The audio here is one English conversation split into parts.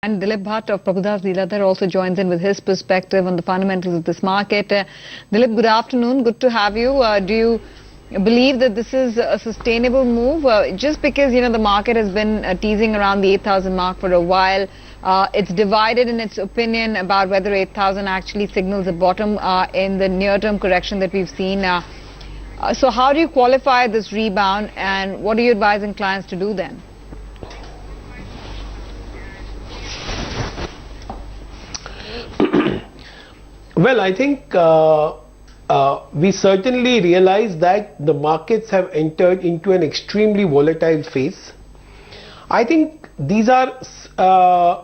And Dilip Bhat of Prabhudas Leeladhar also joins in with his perspective on the fundamentals of this market. Dilip, good afternoon. Good to have you. Do you believe that this is a sustainable move? Just because, the market has been teasing around the 8,000 mark for a while. It's divided in its opinion about whether 8,000 actually signals a bottom in the near-term correction that we've seen. So how do you qualify this rebound, and what are you advising clients to do then? Well, I think we certainly realize that the markets have entered into an extremely volatile phase. I think these are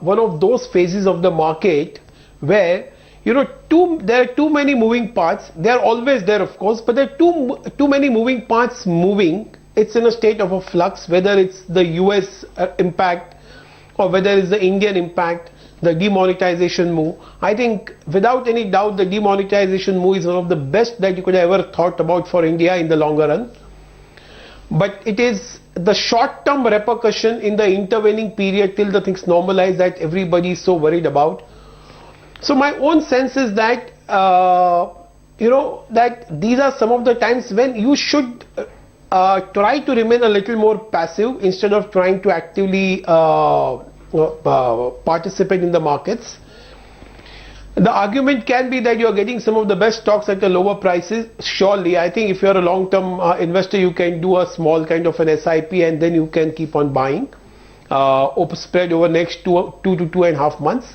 one of those phases of the market where there are too many moving parts. They are always there, of course, but there are too many moving parts moving. It's in a state of a flux, whether it's the US impact or whether it's the Indian impact, the demonetization move. I think without any doubt the demonetization move is one of the best that you could have ever thought about for India in the longer run. But it is the short-term repercussion in the intervening period till the things normalize that everybody is so worried about. So my own sense is that that these are some of the times when you should try to remain a little more passive instead of trying to actively participate in the markets. The argument can be that you are getting some of the best stocks at the lower prices. Surely, I think if you are a long-term investor, you can do a small kind of an SIP and then you can keep on buying spread over next two to 2.5 months.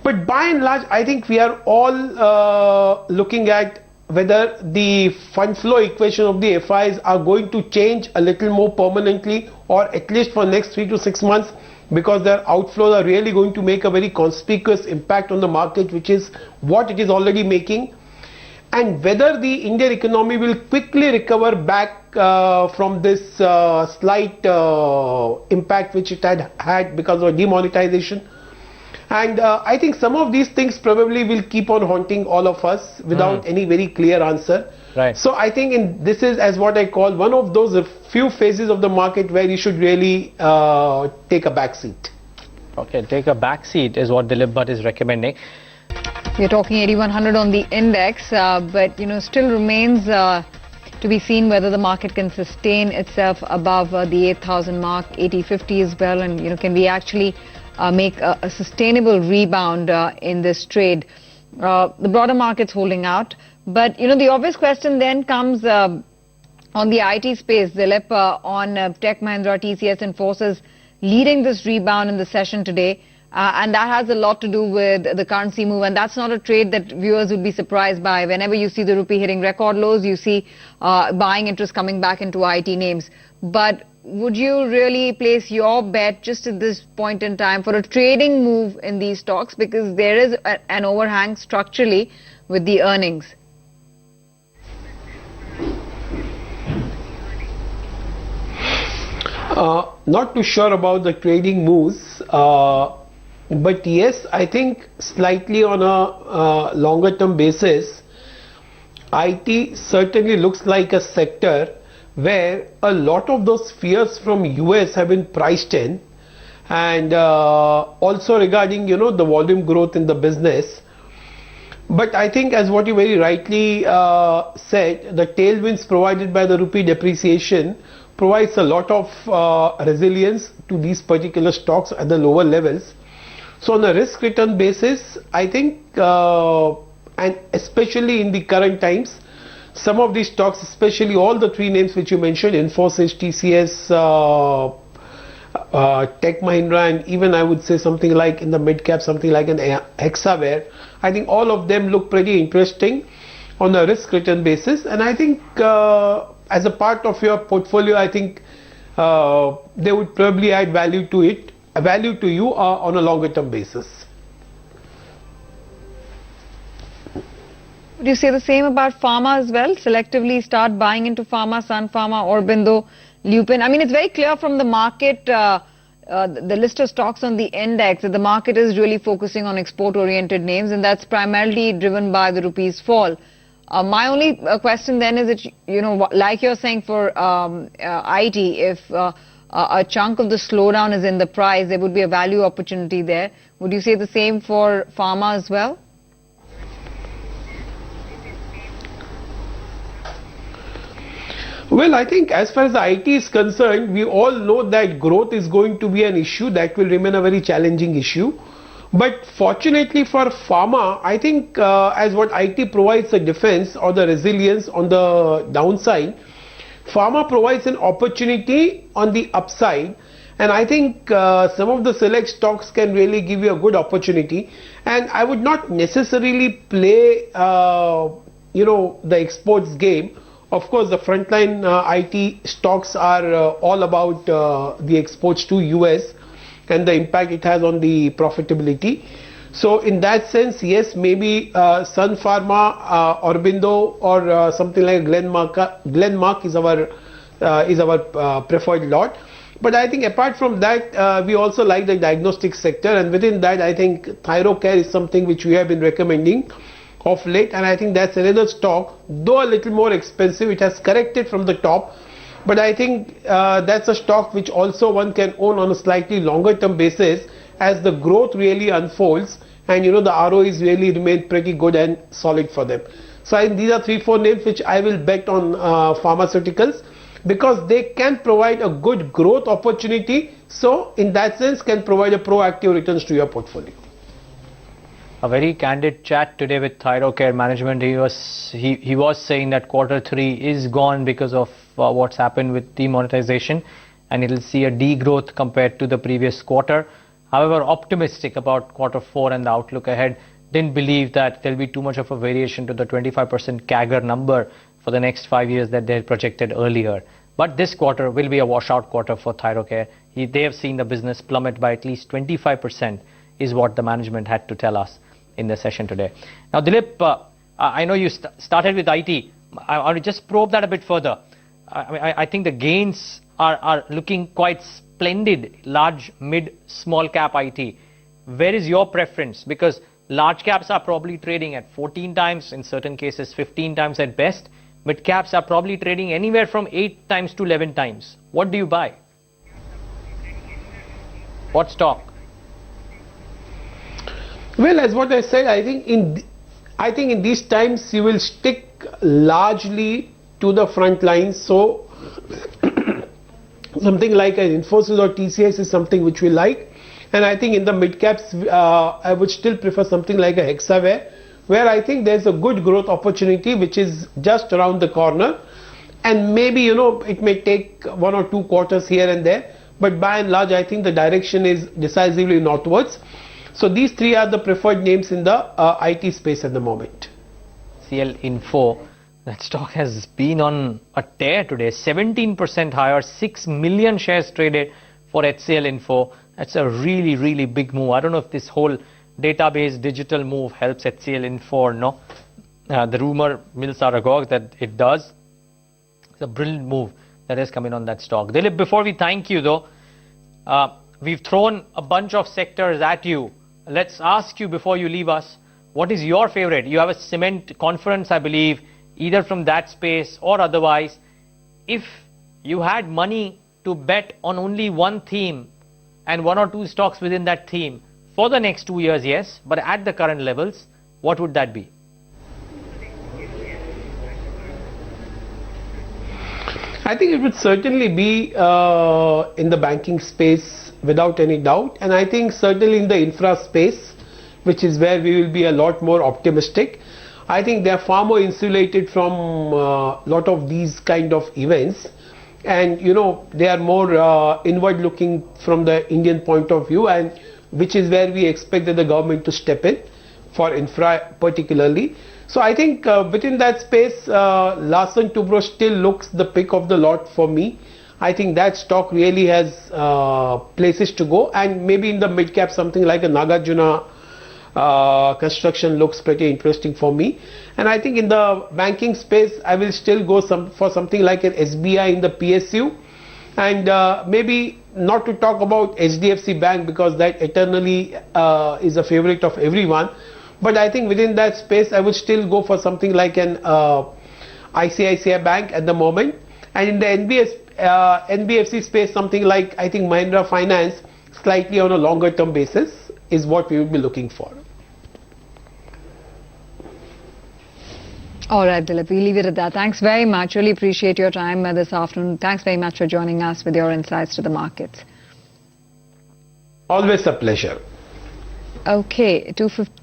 But by and large, I think we are all looking at whether the fund flow equation of the FIs are going to change a little more permanently, or at least for next 3 to 6 months, because their outflows are really going to make a very conspicuous impact on the market, which is what it is already making, and whether the Indian economy will quickly recover back from this slight impact which it had because of demonetization. And I think some of these things probably will keep on haunting all of us without any very clear answer. Right. So I think this is, as what I call, one of those few phases of the market where you should really take a back seat. Okay, take a back seat is what Dilip Bhat is recommending. We're talking 8100 on the index, but still remains to be seen whether the market can sustain itself above the 8,000 mark, 8050 as well, and can we actually make a sustainable rebound in this trade. The broader market's holding out, but the obvious question then comes on the IT space, Dilip, on Tech Mahindra, TCS, and Infosys leading this rebound in the session today, and that has a lot to do with the currency move, and that's not a trade that viewers would be surprised by. Whenever you see the rupee hitting record lows, you see buying interest coming back into IT names. But would you really place your bet just at this point in time for a trading move in these stocks, because there is an overhang structurally with the earnings? Not too sure about the trading moves, but yes, I think slightly on a longer term basis, IT certainly looks like a sector where a lot of those fears from US have been priced in, and also regarding the volume growth in the business. But I think, as what you very rightly said, the tailwinds provided by the rupee depreciation provides a lot of resilience to these particular stocks at the lower levels. So on a risk return basis, I think, and especially in the current times, some of these stocks, especially all the three names which you mentioned, Infosys, TCS, Tech Mahindra, and even I would say something like in the mid cap, something like an Hexaware, I think all of them look pretty interesting on a risk return basis. And I think as a part of your portfolio, I think they would probably add value to you on a longer term basis. Would you say the same about Pharma as well? Selectively start buying into Pharma, Sun Pharma, Aurobindo, Lupin. I mean, it's very clear from the market, the list of stocks on the index, that the market is really focusing on export-oriented names, and that's primarily driven by the rupee's fall. My only question then is that, like you're saying for IT, if a chunk of the slowdown is in the price, there would be a value opportunity there. Would you say the same for Pharma as well? Well, I think as far as the IT is concerned, we all know that growth is going to be an issue that will remain a very challenging issue. But fortunately for Pharma, I think as what IT provides the defense or the resilience on the downside, Pharma provides an opportunity on the upside. And I think some of the select stocks can really give you a good opportunity. And I would not necessarily play, the exports game. Of course, the frontline IT stocks are all about the exports to US and the impact it has on the profitability. So in that sense, yes, maybe Sun Pharma, Aurobindo, or something like Glenmark is our preferred lot. But I think apart from that, we also like the diagnostic sector, and within that, I think Thyrocare is something which we have been recommending of late, and I think that's another stock, though a little more expensive. It has corrected from the top, but I think that's a stock which also one can own on a slightly longer term basis as the growth really unfolds, and the ROEs really remain pretty good and solid for them. So I think these are 3-4 names which I will bet on pharmaceuticals, because they can provide a good growth opportunity, so in that sense can provide a proactive returns to your portfolio. A very candid chat today with Thyrocare management. He was saying that Q3 is gone because of what's happened with demonetization, and it'll see a degrowth compared to the previous quarter. However, optimistic about Q4 and the outlook ahead. Didn't believe that there'll be too much of a variation to the 25% CAGR number for the next 5 years that they had projected earlier. But this quarter will be a washout quarter for Thyrocare. They have seen the business plummet by at least 25%, is what the management had to tell us in the session today. Now, Dilip, I know you started with IT. I want to just probe that a bit further. I think the gains are looking quite splendid, large, mid, small cap IT. Where is your preference? Because large caps are probably trading at 14 times, in certain cases 15 times at best. Mid caps are probably trading anywhere from 8 times to 11 times. What do you buy? What stock? Well, as what I said, I think in these times you will stick largely to the front lines. So something like an Infosys or TCS is something which we like, and I think in the mid caps I would still prefer something like a Hexaware, where I think there's a good growth opportunity which is just around the corner, and maybe it may take 1 or 2 quarters here and there, but by and large I think the direction is decisively northwards. So these 3 are the preferred names in the IT space at the moment. CL Info, that stock has been on a tear today, 17% higher, 6 million shares traded for HCL Info. That's a really, really big move. I don't know if this whole database digital move helps HCL Info or no. The rumor mills are agog that it does. It's a brilliant move that has come in on that stock. Dilip, before we thank you though, we've thrown a bunch of sectors at you. Let's ask you before you leave us, what is your favorite? You have a cement conference, I believe, either from that space or otherwise. If you had money to bet on only one theme and 1 or 2 stocks within that theme for the next 2 years, yes, but at the current levels, what would that be? I think it would certainly be in the banking space without any doubt, and I think certainly in the infra space, which is where we will be a lot more optimistic. I think they are far more insulated from a lot of these kind of events, and they are more inward looking from the Indian point of view, and which is where we expect that the government to step in for infra particularly. So I think within that space, Larsen Toubro still looks the pick of the lot for me. I think that stock really has places to go, and maybe in the mid cap something like a Nagarjuna construction looks pretty interesting for me. And I think in the banking space I will still go for something like an SBI in the PSU, and maybe not to talk about HDFC Bank because that eternally is a favorite of everyone. But I think within that space I would still go for something like an ICICI Bank at the moment. And in the NBFC space, something like I think Mahindra Finance, slightly on a longer term basis is what we would be looking for. All right, Dilip, we'll leave it at that. Thanks very much. Really appreciate your time this afternoon. Thanks very much for joining us with your insights to the markets. Always a pleasure. Okay, 250.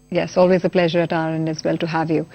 Yes, always a pleasure at our end as well to have you.